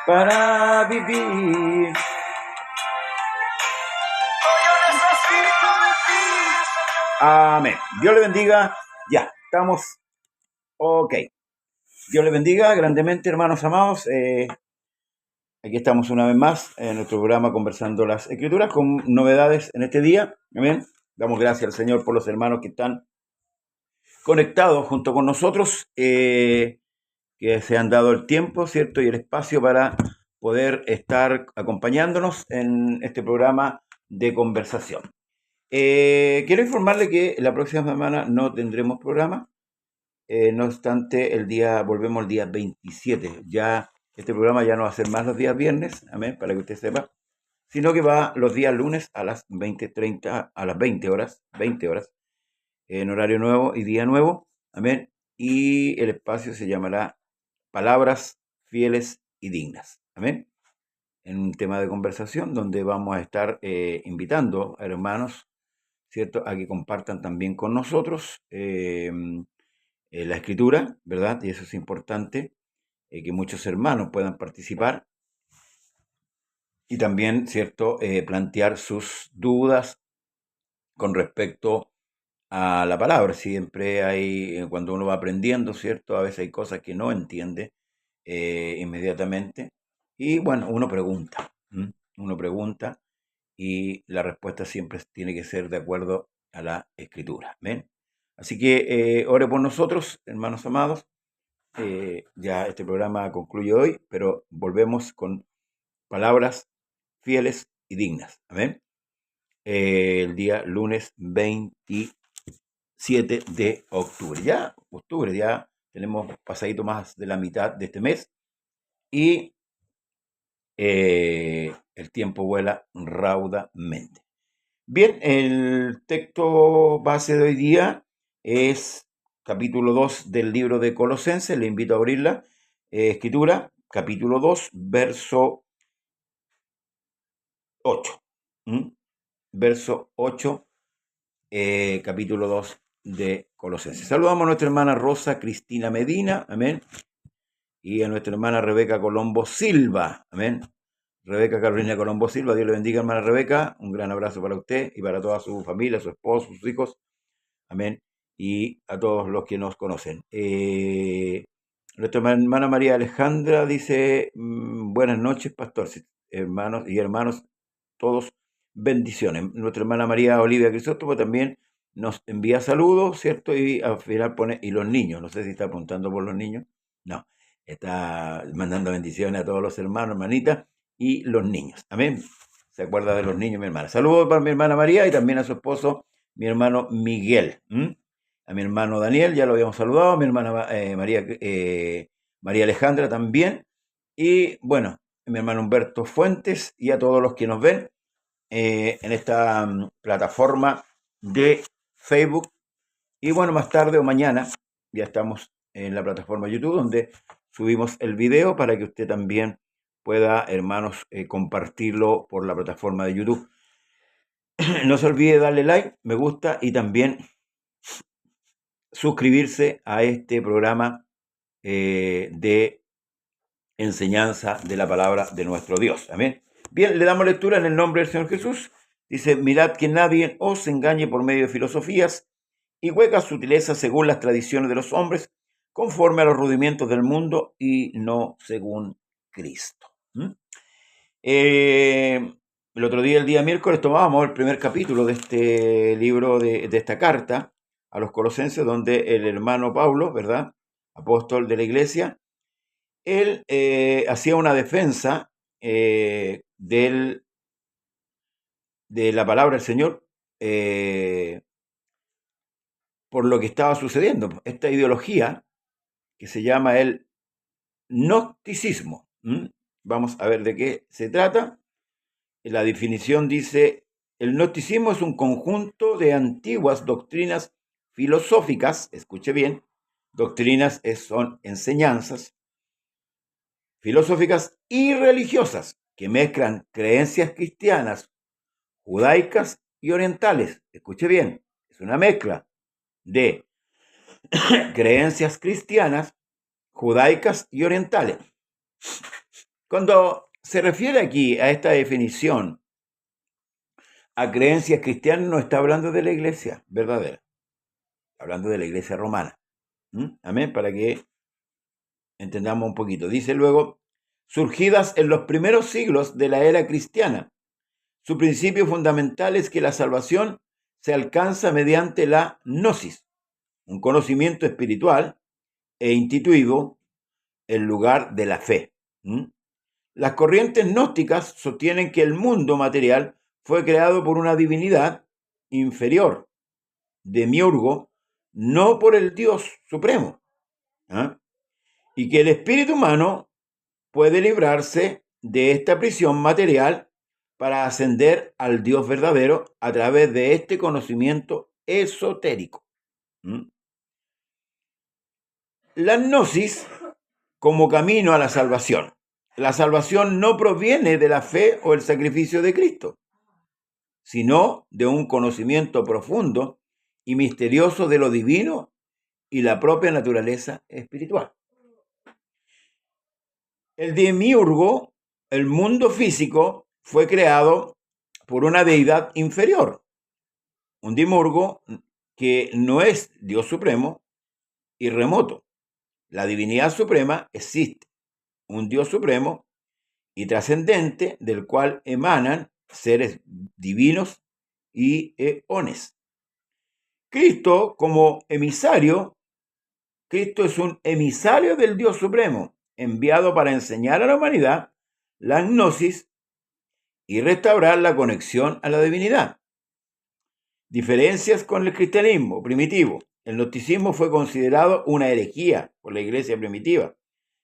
para vivir. Amén. Dios le bendiga. Ya, estamos. Ok. Dios le bendiga grandemente, hermanos amados. Aquí estamos una vez más en nuestro programa Conversando las Escrituras con novedades en este día. Amén. Damos gracias al Señor por los hermanos que están conectados junto con nosotros, que se han dado el tiempo, ¿cierto? Y el espacio para poder estar acompañándonos en este programa de conversación. Quiero informarle que la próxima semana no tendremos programa. No obstante, volvemos el día 27. Ya este programa ya no va a ser más los días viernes, amén, para que usted sepa, sino que va los días lunes a las 20:30, a las 20 horas, en horario nuevo y día nuevo, amén. Y el espacio se llamará Palabras Fieles y Dignas, amén. En un tema de conversación donde vamos a estar invitando a hermanos, ¿cierto?, a que compartan también con nosotros la escritura, ¿verdad? Y eso es importante, que muchos hermanos puedan participar y también, ¿cierto?, plantear sus dudas con respecto a la palabra. Siempre hay, cuando uno va aprendiendo, ¿cierto?, a veces hay cosas que no entiende inmediatamente. Y bueno, uno pregunta, uno pregunta y la respuesta siempre tiene que ser de acuerdo a la escritura. ¿Ven? Así que ore por nosotros, hermanos amados. Ya este programa concluye hoy, pero volvemos con palabras fieles y dignas. Amén. El día lunes 27 de octubre. Ya, octubre, ya tenemos pasadito más de la mitad de este mes y el tiempo vuela raudamente. Bien, el texto base de hoy día es capítulo 2 del libro de Colosenses. Le invito a abrirla. Escritura, capítulo 2, verso 8. Verso 8, capítulo 2 de Colosenses. Saludamos a nuestra hermana Rosa Cristina Medina, amén, y a nuestra hermana Rebeca Colombo Silva, amén. Rebeca Carolina Colombo Silva, Dios le bendiga, hermana Rebeca. Un gran abrazo para usted y para toda su familia, su esposo, sus hijos, amén, y a todos los que nos conocen. Nuestra hermana María Alejandra dice, buenas noches, pastor, hermanos y hermanos, todos, bendiciones. Nuestra hermana María Olivia Crisóstomo también nos envía saludos, ¿cierto? Y al final pone, y los niños, no sé si está apuntando por los niños, no, está mandando bendiciones a todos los hermanos, hermanitas, y los niños, amén. Se acuerda de los niños, mi hermana. Saludos para mi hermana María y también a su esposo, mi hermano Miguel. A mi hermano Daniel, ya lo habíamos saludado, a mi hermana María Alejandra también. Y bueno, a mi hermano Humberto Fuentes y a todos los que nos ven en esta plataforma de Facebook. Y bueno, más tarde o mañana ya estamos en la plataforma YouTube donde subimos el video para que usted también pueda, hermanos, compartirlo por la plataforma de YouTube. No se olvide darle like, me gusta y también suscribirse a este programa de enseñanza de la palabra de nuestro Dios. Amén. Bien, le damos lectura en el nombre del Señor Jesús. Dice, mirad que nadie os engañe por medio de filosofías y huecas sutilezas según las tradiciones de los hombres, conforme a los rudimentos del mundo y no según Cristo. El otro día, el día miércoles, tomábamos el primer capítulo de este libro, de esta carta a los Colosenses, donde el hermano Pablo, ¿verdad?, apóstol de la iglesia, él hacía una defensa de la palabra del Señor por lo que estaba sucediendo. Esta ideología que se llama el gnosticismo. Vamos a ver de qué se trata. La definición dice, el gnosticismo es un conjunto de antiguas doctrinas filosóficas, escuche bien, doctrinas son enseñanzas filosóficas y religiosas que mezclan creencias cristianas, judaicas y orientales. Escuche bien, es una mezcla de creencias cristianas, judaicas y orientales, Cuando se refiere aquí a esta definición, a creencias cristianas, no está hablando de la iglesia verdadera, está hablando de la iglesia romana. Amén, para que entendamos un poquito. Dice luego, surgidas en los primeros siglos de la era cristiana. Su principio fundamental es que la salvación se alcanza mediante la gnosis, un conocimiento espiritual e intuitivo en lugar de la fe. Las corrientes gnósticas sostienen que el mundo material fue creado por una divinidad inferior, demiurgo, no por el Dios supremo, y que el espíritu humano puede librarse de esta prisión material para ascender al Dios verdadero a través de este conocimiento esotérico. La gnosis como camino a la salvación. La salvación no proviene de la fe o el sacrificio de Cristo, sino de un conocimiento profundo y misterioso de lo divino y la propia naturaleza espiritual. El demiurgo, el mundo físico, fue creado por una deidad inferior, un demiurgo que no es Dios supremo y remoto. La divinidad suprema existe, un Dios supremo y trascendente del cual emanan seres divinos y eones. Cristo como emisario, Cristo es un emisario del Dios supremo, enviado para enseñar a la humanidad la gnosis y restaurar la conexión a la divinidad. Diferencias con el cristianismo primitivo. El gnosticismo fue considerado una herejía por la iglesia primitiva,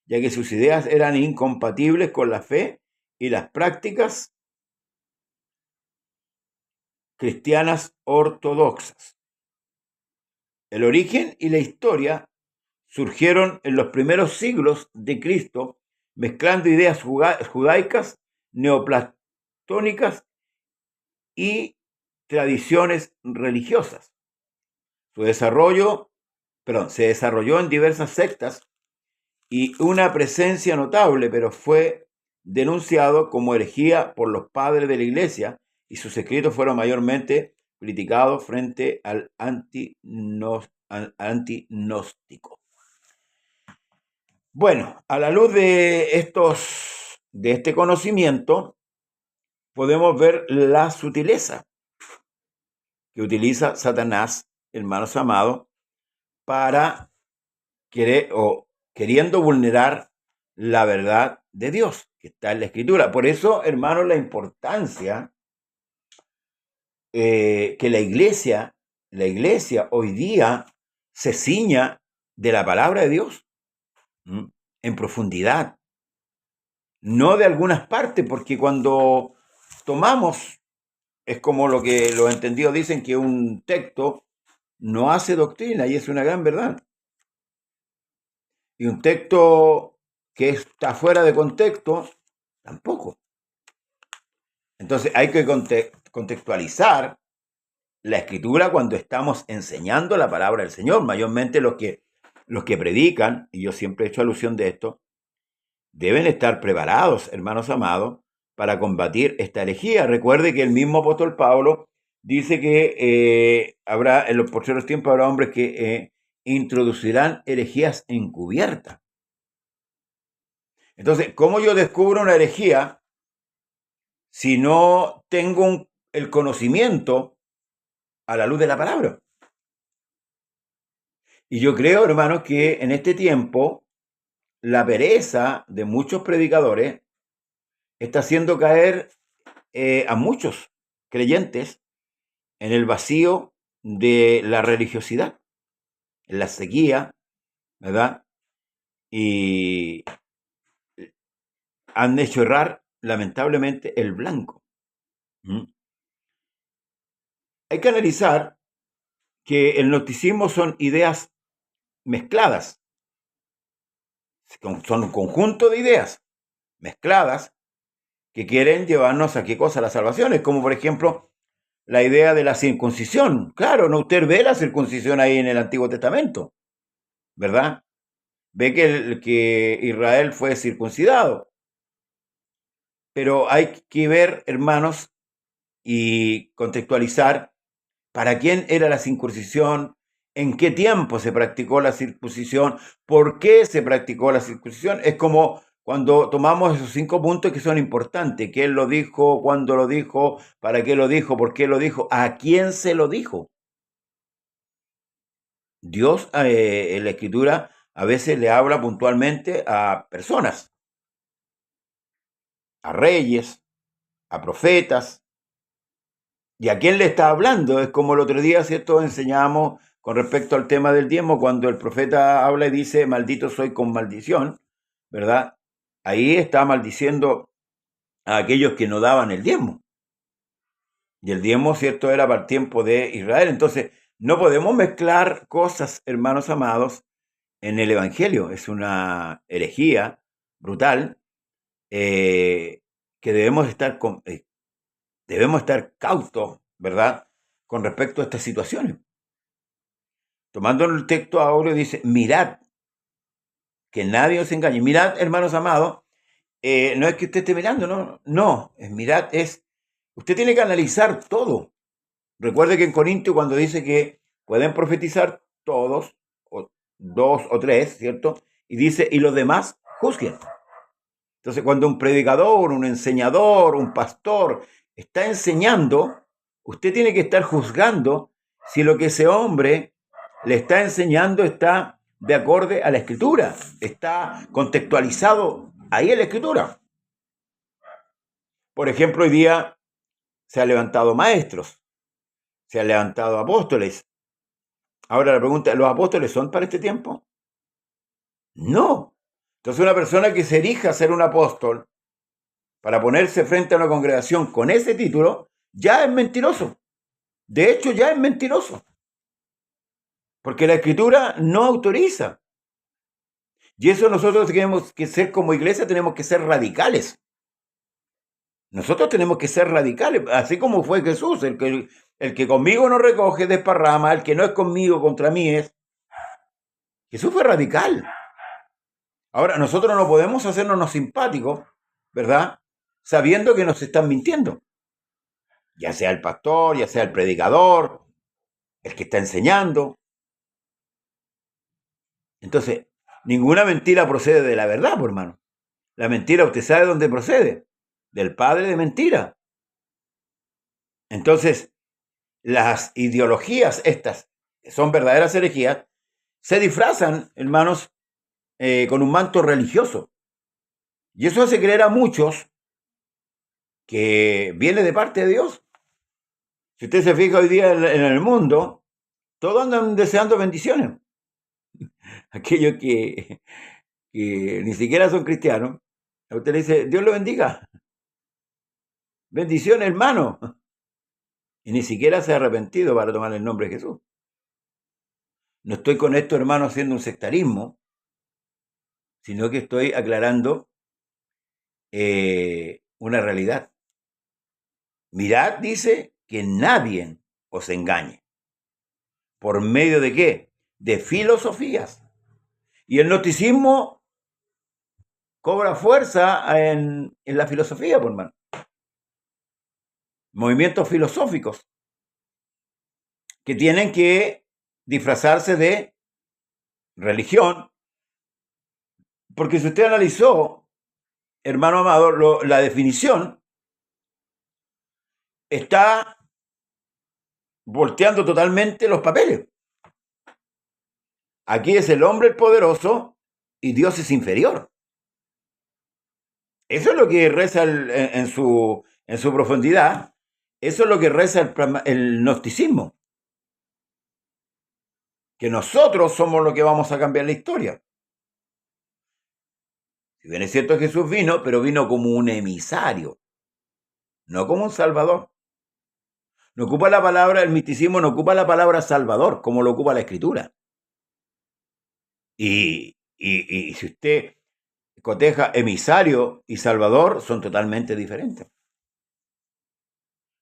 ya que sus ideas eran incompatibles con la fe y las prácticas cristianas ortodoxas. El origen y la historia surgieron en los primeros siglos de Cristo, mezclando ideas judaicas, neoplatónicas y tradiciones religiosas. Se desarrolló en diversas sectas y una presencia notable, pero fue denunciado como herejía por los padres de la iglesia y sus escritos fueron mayormente criticados frente al antinóstico. Bueno, a la luz de este conocimiento, podemos ver la sutileza que utiliza Satanás, hermanos amados, para queriendo vulnerar la verdad de Dios que está en la Escritura. Por eso, hermanos, la importancia que la iglesia hoy día se ciña de la palabra de Dios en profundidad, no de algunas partes, porque cuando tomamos, es como lo que los entendidos dicen, que un texto no hace doctrina, y es una gran verdad. Y un texto que está fuera de contexto, tampoco. Entonces hay que contextualizar la Escritura cuando estamos enseñando la palabra del Señor. Mayormente los que predican, y yo siempre he hecho alusión de esto, deben estar preparados, hermanos amados, para combatir esta herejía. Recuerde que el mismo apóstol Pablo dice que en los próximos tiempos habrá hombres que introducirán herejías encubiertas. Entonces, ¿cómo yo descubro una herejía si no tengo el conocimiento a la luz de la palabra? Y yo creo, hermanos, que en este tiempo la pereza de muchos predicadores está haciendo caer a muchos creyentes en el vacío de la religiosidad, en la sequía, ¿verdad? Y han hecho errar, lamentablemente, el blanco. Hay que analizar que el gnosticismo son ideas mezcladas, son un conjunto de ideas mezcladas que quieren llevarnos a qué cosa, las salvaciones, como por ejemplo la idea de la circuncisión. Claro, no, usted ve la circuncisión ahí en el Antiguo Testamento, ¿verdad? Ve que Israel fue circuncidado. Pero hay que ver, hermanos, y contextualizar para quién era la circuncisión, en qué tiempo se practicó la circuncisión, por qué se practicó la circuncisión. Es como cuando tomamos esos 5 puntos que son importantes. ¿Quién lo dijo? ¿Cuándo lo dijo? ¿Para qué lo dijo? ¿Por qué lo dijo? ¿A quién se lo dijo? Dios en la Escritura a veces le habla puntualmente a personas, a reyes, a profetas. ¿Y a quién le está hablando? Es como el otro día, ¿cierto? Enseñamos con respecto al tema del diezmo, cuando el profeta habla y dice, maldito soy con maldición, ¿verdad? Ahí está maldiciendo a aquellos que no daban el diezmo. Y el diezmo, ¿cierto? Era para el tiempo de Israel. Entonces, no podemos mezclar cosas, hermanos amados, en el Evangelio. Es una herejía brutal que debemos estar cautos, ¿verdad? Con respecto a estas situaciones. Tomando el texto áureo dice, mirad, que nadie os engañe. Mirad, hermanos amados, no es que usted esté mirando, no, es mirad, usted tiene que analizar todo. Recuerde que en Corintios cuando dice que pueden profetizar todos, o 2 o 3, ¿cierto? Y dice, y los demás juzguen. Entonces, cuando un predicador, un enseñador, un pastor está enseñando, usted tiene que estar juzgando si lo que ese hombre le está enseñando está de acorde a la Escritura, está contextualizado ahí en la Escritura. Por ejemplo, hoy día se han levantado maestros, se han levantado apóstoles. Ahora la pregunta, ¿los apóstoles son para este tiempo? No. Entonces una persona que se erija a ser un apóstol para ponerse frente a una congregación con ese título, ya es mentiroso. De hecho, ya es mentiroso. Porque la Escritura no autoriza. Y eso nosotros tenemos que ser como iglesia, tenemos que ser radicales. Nosotros tenemos que ser radicales, así como fue Jesús, el que conmigo no recoge, desparrama, el que no es conmigo, contra mí es. Jesús fue radical. Ahora, nosotros no podemos hacernos simpáticos, ¿verdad? Sabiendo que nos están mintiendo. Ya sea el pastor, ya sea el predicador, el que está enseñando. Entonces, ninguna mentira procede de la verdad, por hermano. La mentira, usted sabe dónde procede. Del padre de mentira. Entonces, las ideologías estas, que son verdaderas herejías, se disfrazan, hermanos, con un manto religioso. Y eso hace creer a muchos que viene de parte de Dios. Si usted se fija hoy día en el mundo, todos andan deseando bendiciones. Aquellos que ni siquiera son cristianos, a usted le dice, Dios lo bendiga. Bendición, hermano. Y ni siquiera se ha arrepentido para tomar el nombre de Jesús. No estoy con esto, hermano, haciendo un sectarismo, sino que estoy aclarando una realidad. Mirad, dice, que nadie os engañe. ¿Por medio de qué? De filosofías. Y el gnosticismo cobra fuerza en la filosofía, por hermano. Movimientos filosóficos que tienen que disfrazarse de religión, porque si usted analizó, hermano amado, la definición está volteando totalmente los papeles. Aquí es el hombre el poderoso y Dios es inferior. Eso es lo que reza en su profundidad. Eso es lo que reza el gnosticismo. Que nosotros somos los que vamos a cambiar la historia. Si bien es cierto que Jesús vino, pero vino como un emisario, no como un salvador. No ocupa la palabra, el misticismo no ocupa la palabra salvador, como lo ocupa la Escritura. Y si usted coteja emisario y salvador, son totalmente diferentes.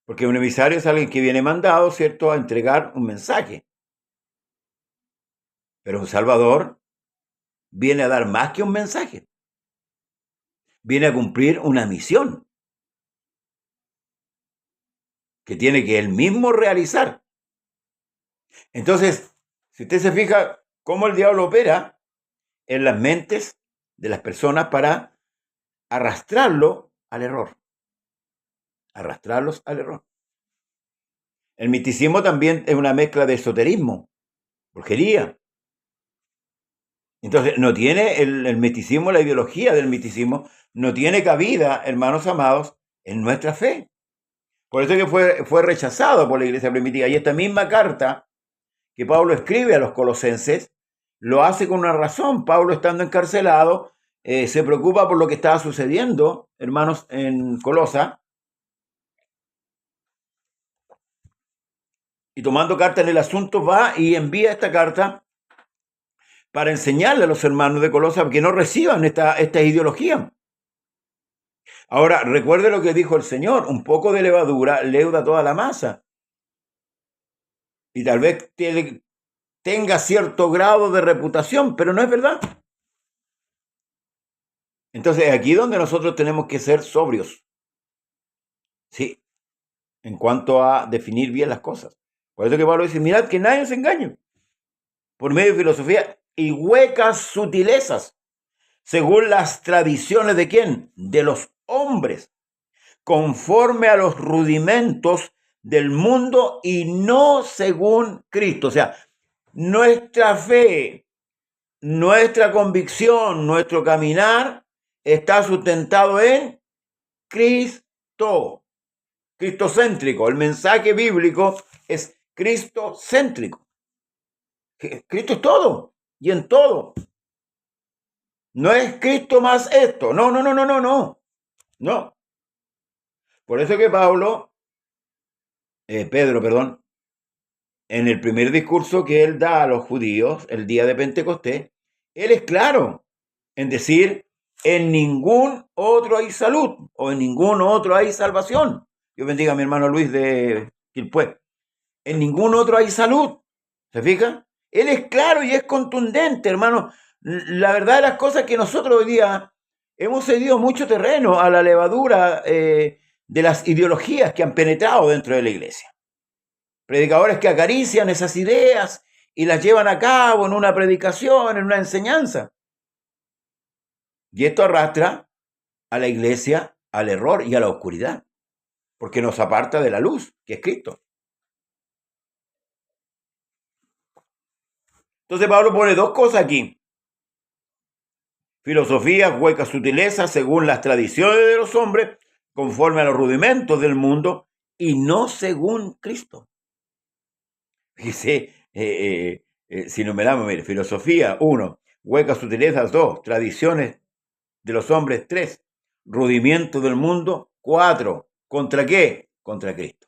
Porque un emisario es alguien que viene mandado, ¿cierto?, a entregar un mensaje. Pero un salvador viene a dar más que un mensaje. Viene a cumplir una misión. que tiene que él mismo realizar. Entonces, si usted se fija cómo el diablo opera en las mentes de las personas para arrastrarlo al error. Arrastrarlos al error. El misticismo también es una mezcla de esoterismo, brujería. Entonces, no tiene el misticismo, la ideología del misticismo, no tiene cabida, hermanos amados, en nuestra fe. Por eso que fue rechazado por la iglesia primitiva. Y esta misma carta que Pablo escribe a los colosenses, lo hace con una razón. Pablo, estando encarcelado, se preocupa por lo que estaba sucediendo, hermanos, en Colosa, y tomando carta en el asunto va y envía esta carta para enseñarle a los hermanos de Colosa que no reciban esta ideología. Ahora, recuerde lo que dijo el Señor, un poco de levadura leuda toda la masa. Y tal vez tenga cierto grado de reputación, pero no es verdad. Entonces, aquí es donde nosotros tenemos que ser sobrios. Sí, en cuanto a definir bien las cosas. Por eso que Pablo dice, mirad que nadie se engañe por medio de filosofía y huecas sutilezas, según las tradiciones de ¿quién? De los hombres, conforme a los rudimentos del mundo y no según Cristo. O sea, nuestra fe, nuestra convicción, nuestro caminar está sustentado en Cristo. Cristocéntrico. El mensaje bíblico es cristocéntrico. Cristo es todo y en todo. No es Cristo más esto. No, no, no, no, no, no. No. Por eso que Pedro, perdón, en el primer discurso que él da a los judíos el día de Pentecostés, él es claro en decir, en ningún otro hay salud o en ningún otro hay salvación. Dios bendiga a mi hermano Luis de Quilpué. En ningún otro hay salud. ¿Se fija? Él es claro y es contundente, hermano. La verdad de las cosas es que nosotros hoy día hemos cedido mucho terreno a la levadura de las ideologías que han penetrado dentro de la iglesia. Predicadores que acarician esas ideas y las llevan a cabo en una predicación, en una enseñanza. Y esto arrastra a la iglesia al error y a la oscuridad, porque nos aparta de la luz, que es Cristo. Entonces Pablo pone dos cosas aquí. Filosofía, huecas sutilezas, según las tradiciones de los hombres, conforme a los rudimentos del mundo, y no según Cristo. Fíjese, si numeramos, mire, filosofía, 1, huecas sutilezas, 2, tradiciones de los hombres, 3, rudimientos del mundo, 4, ¿contra qué? Contra Cristo.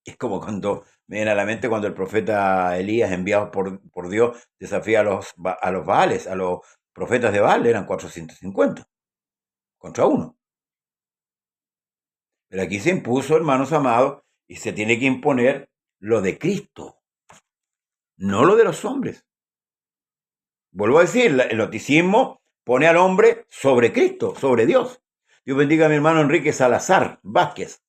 Es como cuando me viene a la mente cuando el profeta Elías, enviado por Dios, desafía a los Baales, a los profetas de Baal, eran 450 contra 1. Pero aquí se impuso, hermanos amados, y se tiene que imponer lo de Cristo, no lo de los hombres. Vuelvo a decir, el noticismo pone al hombre sobre Cristo, sobre Dios. Dios bendiga a mi hermano Enrique Salazar Vázquez.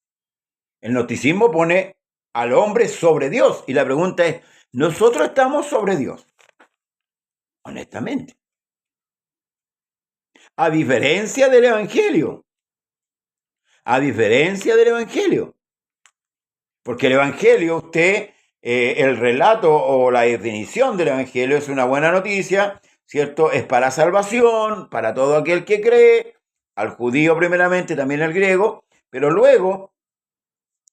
El noticismo pone al hombre sobre Dios. Y la pregunta es, ¿nosotros estamos sobre Dios? Honestamente. A diferencia del Evangelio. A diferencia del Evangelio. Porque el Evangelio, el relato o la definición del Evangelio es una buena noticia, ¿cierto? Es para salvación, para todo aquel que cree, al judío primeramente, también al griego, pero luego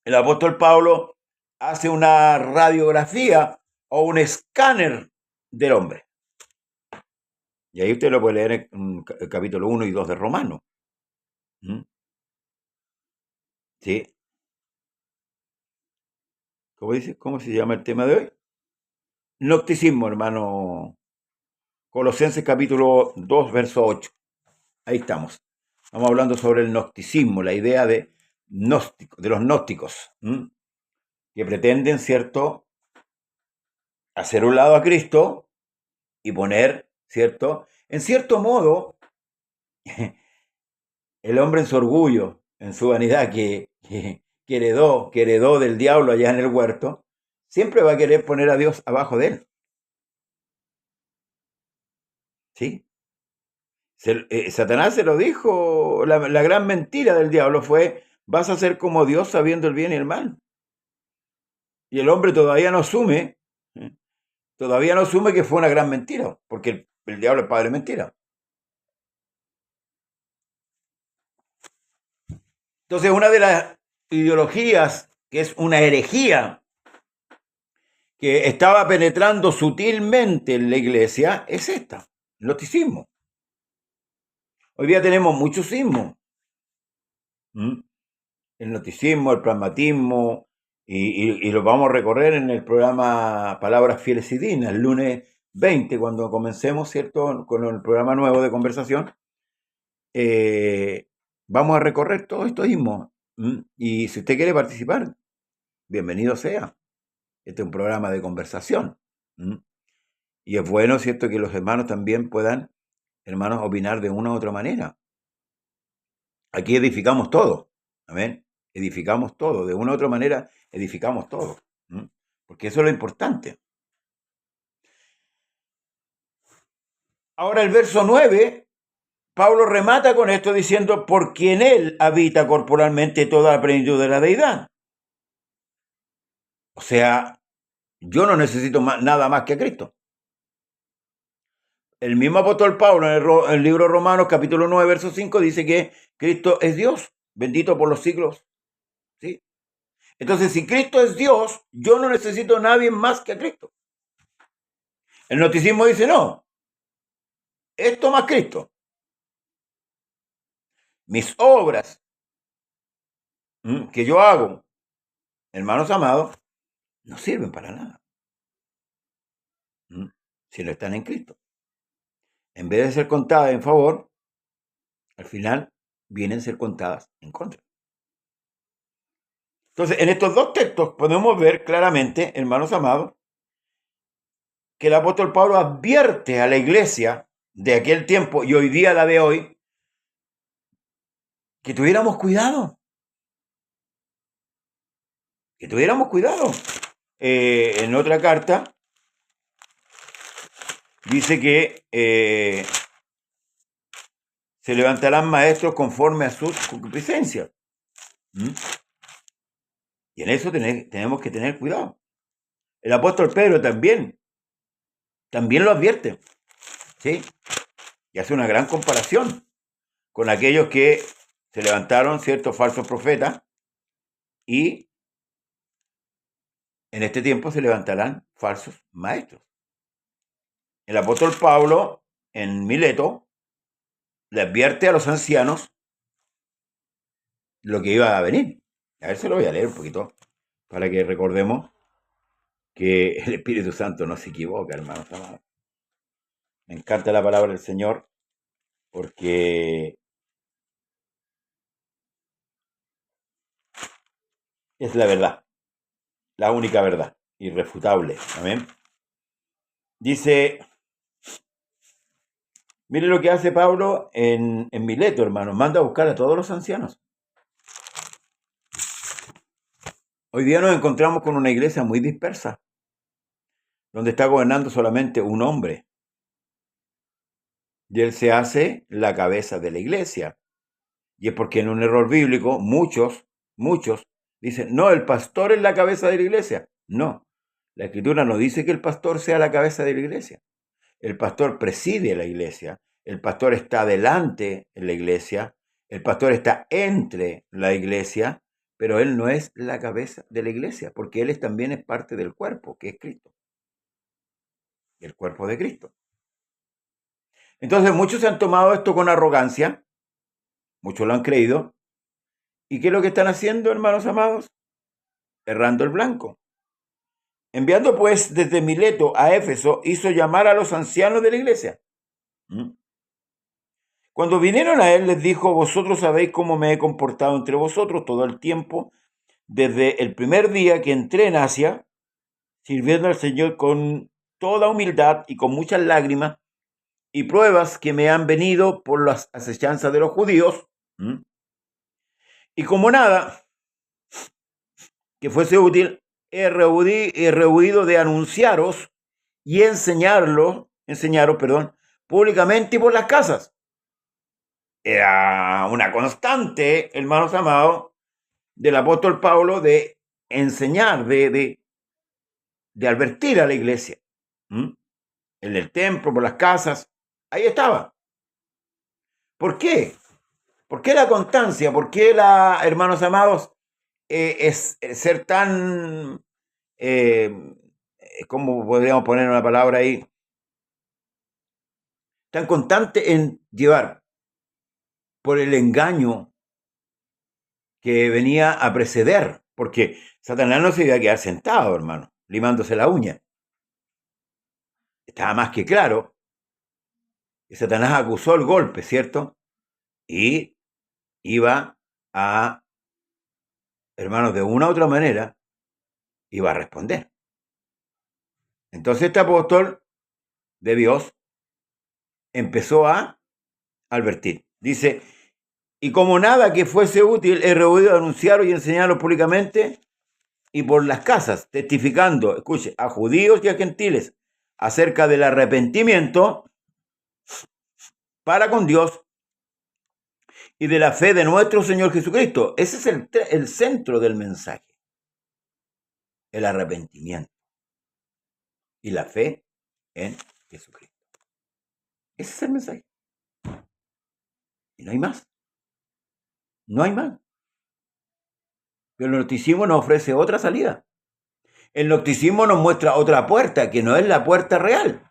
el apóstol Pablo hace una radiografía o un escáner del hombre. Y ahí usted lo puede leer en el capítulo 1 y 2 de Romanos. ¿Mm? ¿Sí? ¿Cómo dice? ¿Cómo se llama el tema de hoy? Gnosticismo, hermano. Colosenses capítulo 2, verso 8. Ahí estamos. Estamos hablando sobre el gnosticismo, la idea de los gnósticos, que pretenden, ¿cierto?, hacer un lado a Cristo y poner, ¿cierto?, en cierto modo, el hombre en su orgullo, en su vanidad que heredó del diablo allá en el huerto, siempre va a querer poner a Dios abajo de él. ¿Sí? Satanás se lo dijo, la gran mentira del diablo fue, vas a ser como Dios sabiendo el bien y el mal. Y el hombre todavía no asume que fue una gran mentira, porque el diablo es padre de mentira. Entonces, una de las ideologías que es una herejía que estaba penetrando sutilmente en la iglesia es esta, el gnosticismo. Hoy día tenemos muchos sismos. El gnosticismo, el pragmatismo, y lo vamos a recorrer en el programa Palabras Fieles y Dignas, el lunes 20, cuando comencemos, ¿cierto?, con el programa nuevo de conversación. Vamos a recorrer todo esto mismo. Y si usted quiere participar, bienvenido sea. Este es un programa de conversación. Y es bueno, ¿cierto?, que los hermanos también puedan, hermanos, opinar de una u otra manera. Aquí edificamos todo. Amén. Edificamos todo. De una u otra manera, edificamos todo. Porque eso es lo importante. Ahora el verso 9, Pablo remata con esto diciendo, porque en él habita corporalmente toda la plenitud de la deidad. O sea, yo no necesito nada más que a Cristo. El mismo apóstol Pablo en el libro Romanos capítulo 9, verso 5 dice que Cristo es Dios, bendito por los siglos. ¿Sí? Entonces, si Cristo es Dios, yo no necesito a nadie más que a Cristo. El gnosticismo dice no. Esto más Cristo. Mis obras que yo hago, hermanos amados, no sirven para nada. Si no están en Cristo. En vez de ser contadas en favor, al final vienen a ser contadas en contra. Entonces, en estos dos textos podemos ver claramente, hermanos amados, que el apóstol Pablo advierte a la iglesia de aquel tiempo y hoy día la de hoy, que tuviéramos cuidado. Que tuviéramos cuidado. En otra carta dice que se levantarán maestros conforme a sus concupiscencias. Y en eso tenemos que tener cuidado. El apóstol Pedro también lo advierte. ¿Sí? Y hace una gran comparación con aquellos que se levantaron ciertos falsos profetas y en este tiempo se levantarán falsos maestros. El apóstol Pablo en Mileto le advierte a los ancianos lo que iba a venir. A ver, se lo voy a leer un poquito para que recordemos que el Espíritu Santo no se equivoca, hermanos amados. Me encanta la palabra del Señor porque es la verdad, la única verdad, irrefutable. Amén. Dice, mire lo que hace Pablo en Mileto, hermanos. Manda a buscar a todos los ancianos. Hoy día nos encontramos con una iglesia muy dispersa, donde está gobernando solamente un hombre. Y él se hace la cabeza de la iglesia. Y es porque en un error bíblico muchos dicen, no, el pastor es la cabeza de la iglesia. No, la escritura no dice que el pastor sea la cabeza de la iglesia. El pastor preside la iglesia, el pastor está delante en la iglesia, el pastor está entre la iglesia, pero él no es la cabeza de la iglesia, porque él también es parte del cuerpo, que es Cristo. El cuerpo de Cristo. Entonces muchos se han tomado esto con arrogancia, muchos lo han creído, ¿y qué es lo que están haciendo, hermanos amados? Errando el blanco. Enviando pues desde Mileto a Éfeso, hizo llamar a los ancianos de la iglesia. Cuando vinieron a él, les dijo, vosotros sabéis cómo me he comportado entre vosotros todo el tiempo, desde el primer día que entré en Asia, sirviendo al Señor con toda humildad y con muchas lágrimas y pruebas que me han venido por las acechanzas de los judíos, Y como nada que fuese útil, he rehuido de anunciaros y enseñaros, públicamente y por las casas. Era una constante, hermanos amados, del apóstol Pablo de enseñar, de advertir a la iglesia. En el templo, por las casas, ahí estaba. ¿Por qué? ¿Por qué la constancia? ¿Por qué hermanos amados, es ser tan, ¿cómo podríamos poner una palabra ahí? Tan constante en llevar por el engaño que venía a preceder, porque Satanás no se iba a quedar sentado, hermano, limándose la uña. Estaba más que claro que Satanás acusó el golpe, ¿cierto? Y iba a, hermanos, de una u otra manera, iba a responder. Entonces este apóstol de Dios empezó a advertir. Dice, y como nada que fuese útil, he rehuido anunciarlo y enseñarlo públicamente y por las casas, testificando, escuche, a judíos y a gentiles acerca del arrepentimiento para con Dios y de la fe de nuestro Señor Jesucristo. Ese es el centro del mensaje. El arrepentimiento y la fe en Jesucristo. Ese es el mensaje. Y no hay más. No hay más. Pero el gnosticismo nos ofrece otra salida. El gnosticismo nos muestra otra puerta que no es la puerta real.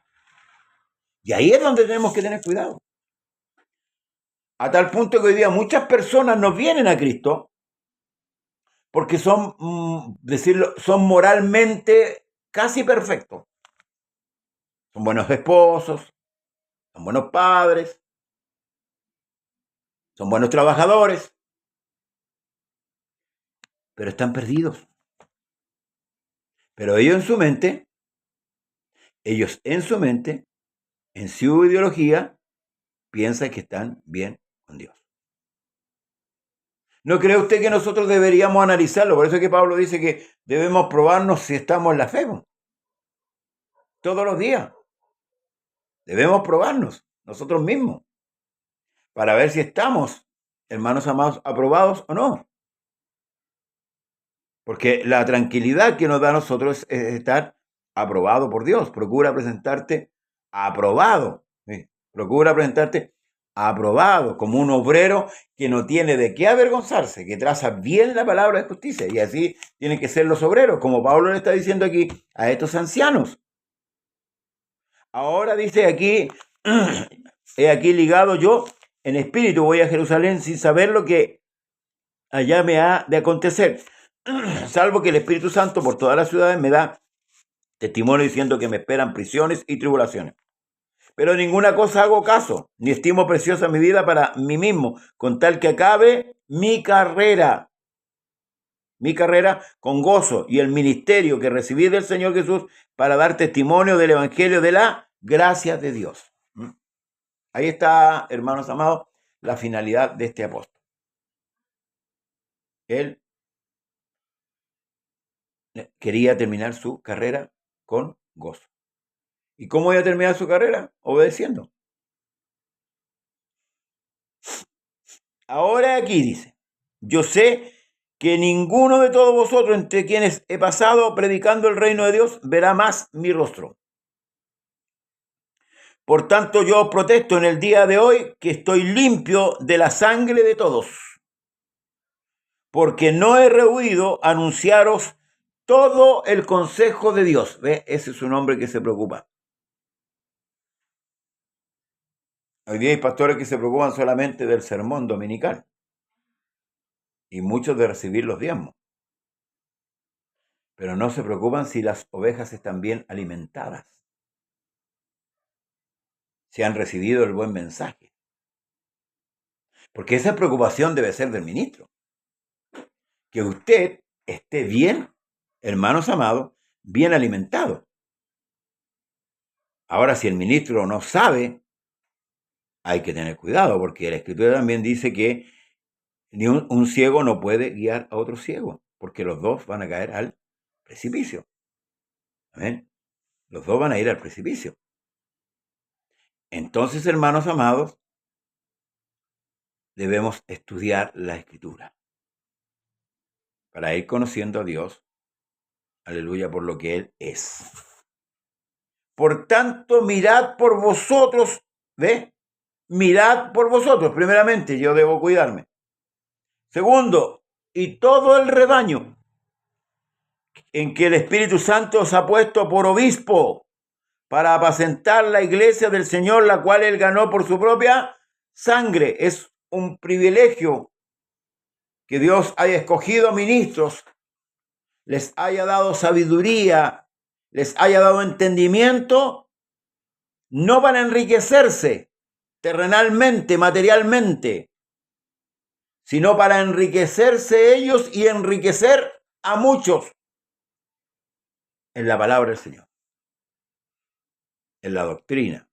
Y ahí es donde tenemos que tener cuidado. A tal punto que hoy día muchas personas no vienen a Cristo porque son, son moralmente casi perfectos. Son buenos esposos, son buenos padres, son buenos trabajadores, pero están perdidos. Pero ellos en su mente, en su ideología, piensan que están bien con Dios. ¿No cree usted que nosotros deberíamos analizarlo? Por eso es que Pablo dice que debemos probarnos si estamos en la fe. Todos los días. Debemos probarnos nosotros mismos para ver si estamos, hermanos amados, aprobados o no. Porque la tranquilidad que nos da a nosotros es estar aprobado por Dios. Procura presentarte aprobado. ¿Sí? Procura presentarte aprobado como un obrero que no tiene de qué avergonzarse, que traza bien la palabra de justicia. Y así tienen que ser los obreros, como Pablo le está diciendo aquí a estos ancianos. Ahora dice aquí, he aquí ligado yo en espíritu, voy a Jerusalén sin saber lo que allá me ha de acontecer, salvo que el Espíritu Santo por todas las ciudades me da testimonio diciendo que me esperan prisiones y tribulaciones. Pero ninguna cosa hago caso, ni estimo preciosa mi vida para mí mismo, con tal que acabe mi carrera con gozo y el ministerio que recibí del Señor Jesús para dar testimonio del Evangelio de la gracia de Dios. Ahí está, hermanos amados, la finalidad de este apóstol. Él quería terminar su carrera con gozo. ¿Y cómo iba a terminar su carrera? Obedeciendo. Ahora aquí dice, yo sé que ninguno de todos vosotros entre quienes he pasado predicando el reino de Dios verá más mi rostro. Por tanto, yo os protesto en el día de hoy que estoy limpio de la sangre de todos, porque no he rehuido anunciaros todo el consejo de Dios. ¿Ve? Ese es un hombre que se preocupa. Hoy día hay pastores que se preocupan solamente del sermón dominical y muchos de recibir los diezmos, pero no se preocupan si las ovejas están bien alimentadas, si han recibido el buen mensaje. Porque esa preocupación debe ser del ministro. Que usted esté bien, hermanos amados, bien alimentado. Ahora, si el ministro no sabe, hay que tener cuidado, porque la Escritura también dice que Ni un ciego no puede guiar a otro ciego, porque los dos van a caer al precipicio. ¿Amén? Los dos van a ir al precipicio. Entonces, hermanos amados, debemos estudiar la Escritura para ir conociendo a Dios, aleluya, por lo que Él es. Por tanto, mirad por vosotros, ¿ve? Mirad por vosotros. Primeramente, yo debo cuidarme. Segundo, y todo el rebaño en que el Espíritu Santo os ha puesto por obispo para apacentar la iglesia del Señor, la cual Él ganó por su propia sangre. Es un privilegio que Dios haya escogido ministros, les haya dado sabiduría, les haya dado entendimiento, no para enriquecerse terrenalmente, materialmente, sino para enriquecerse ellos y enriquecer a muchos en la palabra del Señor, en la doctrina.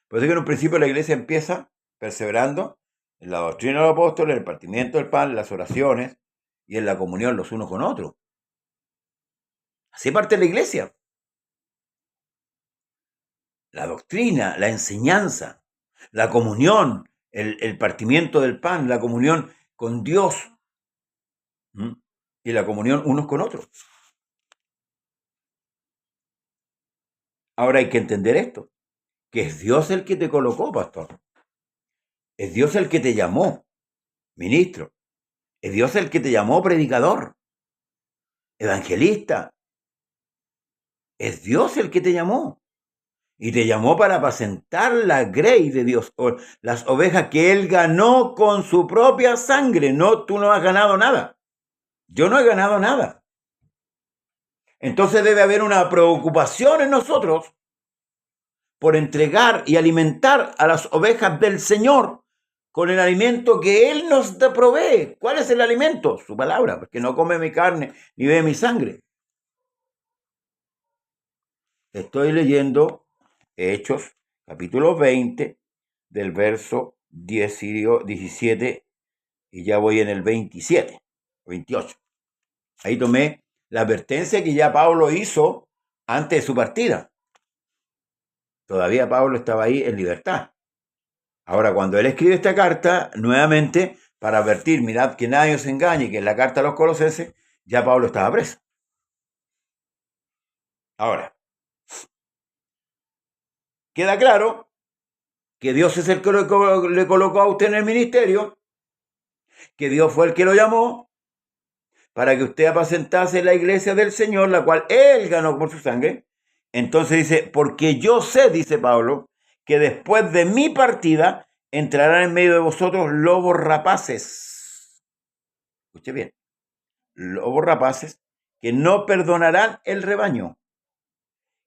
Por eso que en un principio la iglesia empieza perseverando en la doctrina de los apóstoles, en el partimiento del pan, en las oraciones y en la comunión los unos con otros. Así parte la iglesia. La doctrina, la enseñanza, la comunión, el partimiento del pan, la comunión con Dios y la comunión unos con otros. Ahora hay que entender esto, que es Dios el que te colocó, pastor. Es Dios el que te llamó ministro. Es Dios el que te llamó predicador, evangelista. Es Dios el que te llamó. Y te llamó para apacentar la grey de Dios, o las ovejas que Él ganó con su propia sangre. No, tú no has ganado nada. Yo no he ganado nada. Entonces debe haber una preocupación en nosotros por entregar y alimentar a las ovejas del Señor con el alimento que Él nos provee. ¿Cuál es el alimento? Su palabra, porque no come mi carne ni bebe mi sangre. Estoy leyendo Hechos, capítulo 20, del verso 17, y ya voy en el 27, 28. Ahí tomé la advertencia que ya Pablo hizo antes de su partida. Todavía Pablo estaba ahí en libertad. Ahora, cuando él escribe esta carta, nuevamente, para advertir, mirad que nadie os engañe, que en la carta a los Colosenses, ya Pablo estaba preso. Ahora, queda claro que Dios es el que le colocó a usted en el ministerio, que Dios fue el que lo llamó para que usted apacentase la iglesia del Señor, la cual Él ganó por su sangre. Entonces dice, porque yo sé, dice Pablo, que después de mi partida entrarán en medio de vosotros lobos rapaces. Escuche bien, lobos rapaces que no perdonarán el rebaño.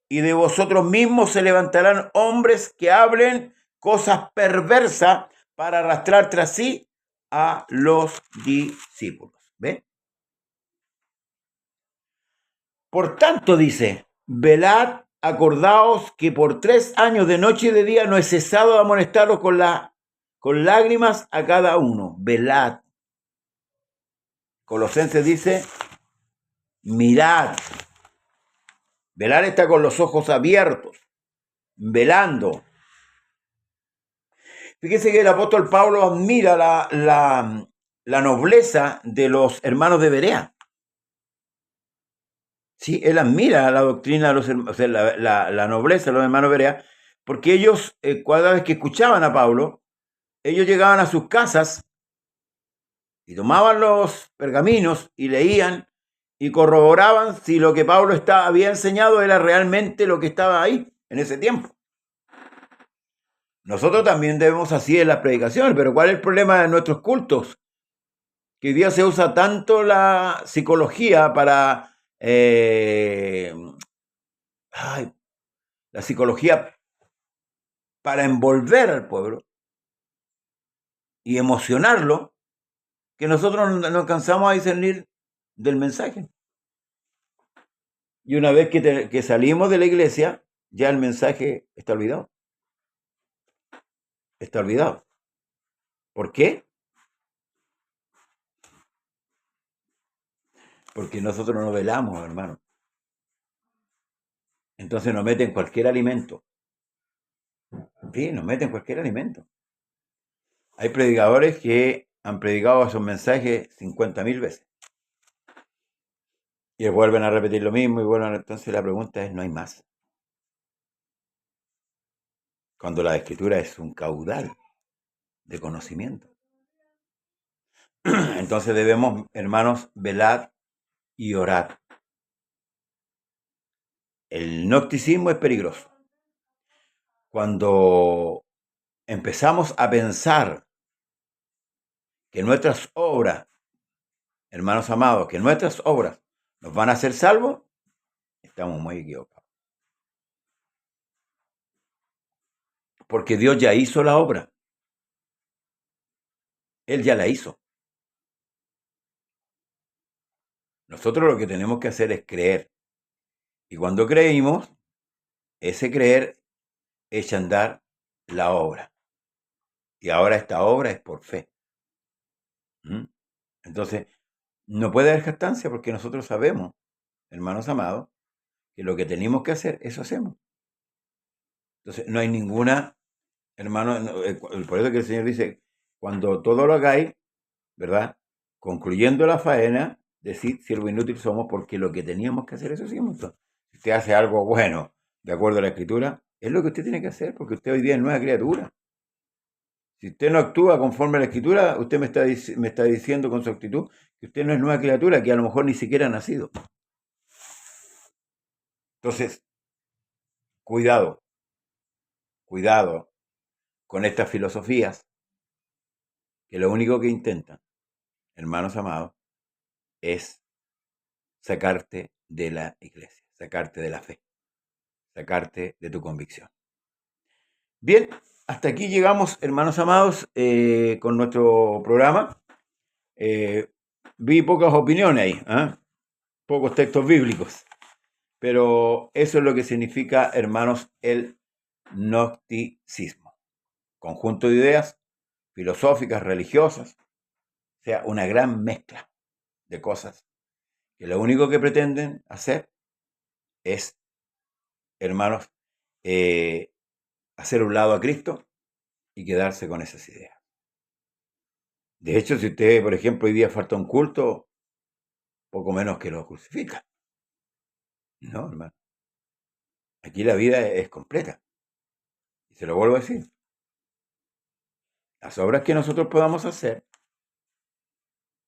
Y de vosotros mismos se levantarán hombres que hablen cosas perversas para arrastrar tras sí a los discípulos. ¿Ven? Por tanto, dice, velad, acordaos que por 3 años de noche y de día no he cesado de amonestaros con lágrimas a cada uno. Velad. Colosenses dice, mirad. Velar está con los ojos abiertos, velando. Fíjese que el apóstol Pablo admira la nobleza de los hermanos de Berea. Sí, él admira la doctrina de los hermanos, o sea, la nobleza de los hermanos de Berea, porque ellos, cada vez que escuchaban a Pablo, ellos llegaban a sus casas y tomaban los pergaminos y leían y corroboraban si lo que Pablo había enseñado era realmente lo que estaba ahí en ese tiempo. Nosotros también debemos así en las predicaciones, pero ¿cuál es el problema de nuestros cultos? Que hoy día se usa tanto la psicología para la psicología para envolver al pueblo y emocionarlo, que nosotros no alcanzamos a discernir del mensaje. Y una vez que salimos de la iglesia, ya el mensaje está olvidado. Está olvidado. ¿Por qué? porque nosotros no velamos, hermano. Entonces nos meten cualquier alimento. Sí, nos meten cualquier alimento. Hay predicadores que han predicado esos mensajes 50.000 veces. Y vuelven a repetir lo mismo y vuelven. Entonces la pregunta es, ¿no hay más? Cuando la escritura es un caudal de conocimiento. Entonces debemos, hermanos, velar y orar. El gnosticismo es peligroso. Cuando empezamos a pensar que nuestras obras, hermanos amados, que nuestras obras nos van a hacer salvos, estamos muy equivocados. Porque Dios ya hizo la obra. Él ya la hizo. Nosotros lo que tenemos que hacer es creer. Y cuando creímos, ese creer echa a andar la obra. Y ahora esta obra es por fe. Entonces, no puede haber jactancia porque nosotros sabemos, hermanos amados, que lo que tenemos que hacer, eso hacemos. Entonces, no hay ninguna, hermano, por eso que el Señor dice, cuando todo lo hagáis, ¿verdad? Concluyendo la faena, decid, siervo inútil somos, porque lo que teníamos que hacer, eso hicimos. Si usted hace algo bueno, de acuerdo a la Escritura, es lo que usted tiene que hacer, porque usted hoy día es nueva criatura. Si usted no actúa conforme a la Escritura, usted me está diciendo con su actitud que usted no es nueva criatura, que a lo mejor ni siquiera ha nacido. Entonces, cuidado con estas filosofías que lo único que intentan, hermanos amados, es sacarte de la iglesia, sacarte de la fe, sacarte de tu convicción. Bien, hasta aquí llegamos, hermanos amados, con nuestro programa. Vi pocas opiniones ahí, pocos textos bíblicos, pero eso es lo que significa, hermanos, el gnosticismo. Conjunto de ideas filosóficas, religiosas, o sea, una gran mezcla de cosas que lo único que pretenden hacer es, hermanos, hacer un lado a Cristo y quedarse con esas ideas. De hecho, si usted, por ejemplo, hoy día falta un culto, poco menos que lo crucifica. No, hermano. Aquí la vida es completa. Y se lo vuelvo a decir. Las obras que nosotros podamos hacer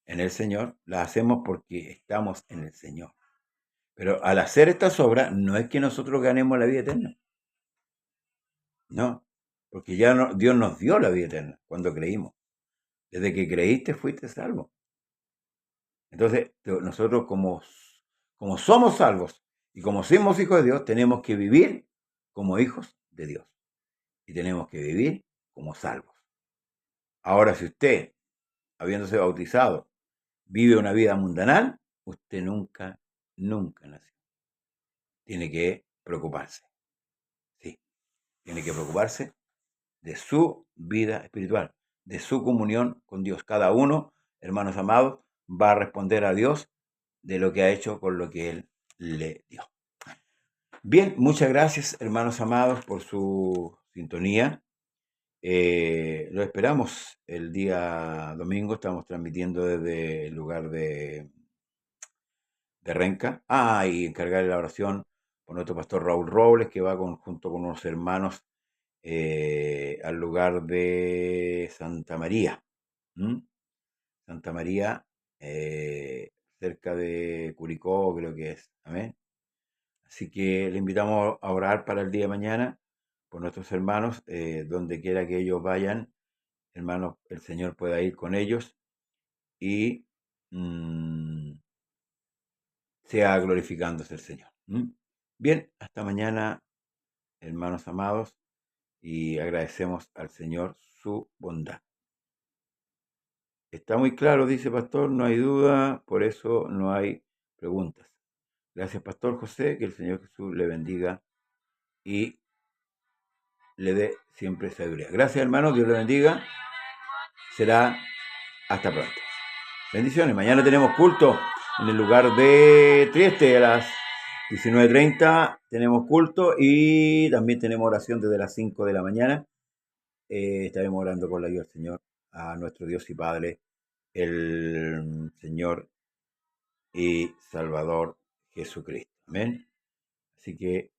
en el Señor, las hacemos porque estamos en el Señor. Pero al hacer estas obras, no es que nosotros ganemos la vida eterna. No, porque ya no, Dios nos dio la vida eterna cuando creímos. Desde que creíste fuiste salvo. Entonces, nosotros como somos salvos y como somos hijos de Dios, tenemos que vivir como hijos de Dios. Y tenemos que vivir como salvos. Ahora, si usted, habiéndose bautizado, vive una vida mundanal, usted nunca nació. Tiene que preocuparse. Sí, tiene que preocuparse de su vida espiritual, de su comunión con Dios. Cada uno, hermanos amados, va a responder a Dios de lo que ha hecho con lo que Él le dio. Bien, muchas gracias, hermanos amados, por su sintonía. Lo esperamos el día domingo. Estamos transmitiendo desde el lugar de Renca. Y encargarle la oración por nuestro pastor Raúl Robles, que va junto con unos hermanos al lugar de Santa María. Santa María, cerca de Curicó, creo que es. Amén. Así que le invitamos a orar para el día de mañana por nuestros hermanos, donde quiera que ellos vayan, hermanos, el Señor pueda ir con ellos y sea glorificándose el Señor. Bien, hasta mañana, hermanos amados, y agradecemos al Señor su bondad. Está muy claro, dice Pastor, no hay duda, por eso no hay preguntas. Gracias, Pastor José, que el Señor Jesús le bendiga y le dé siempre sabiduría. Gracias, hermanos, Dios le bendiga. Será hasta pronto. Bendiciones. Mañana tenemos culto en el lugar de Trieste a las 19:30 tenemos culto y también tenemos oración desde las 5 de la mañana. Estaremos orando con la ayuda del Señor a nuestro Dios y Padre, el Señor y Salvador Jesucristo. Amén. Así que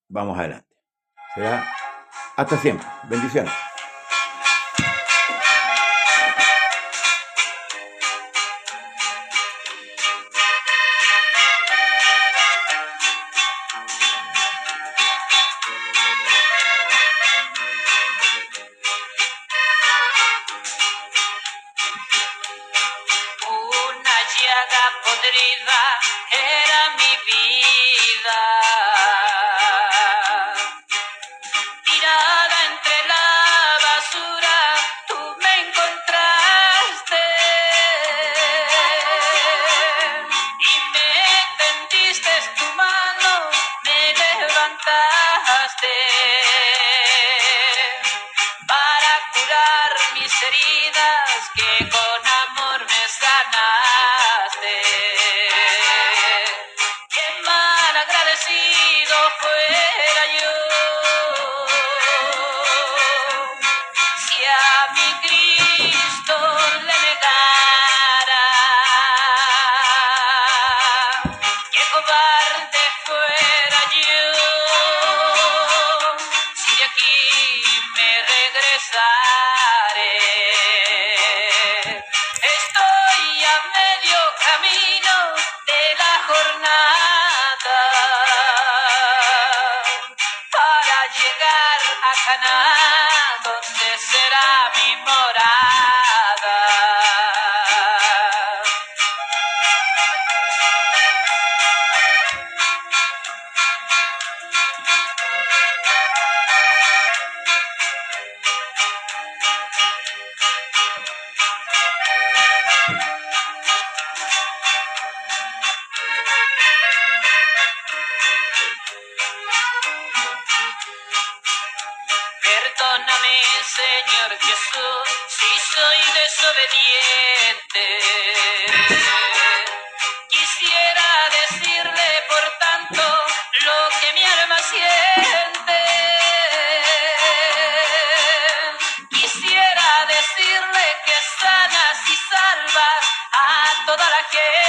vamos adelante. Será hasta siempre. Bendiciones. Una llaga podrida era mi vida, tirada entre la basura, tú me encontraste y me tendiste tu mano, me levantaste para curar mis heridas, que con amor me sanaste. Qué mal agradecido fuera yo si a mi Cristo le negara. Qué cobarde fuera yo si de aquí me regresaré. Estoy a medio camino de la jornada para llegar a Canaán, donde será mi morada. Perdóname, Señor Jesús, si soy desobediente. Quisiera decirle, por tanto, lo que mi alma siente. Quisiera decirle que sanas y salvas a toda la gente.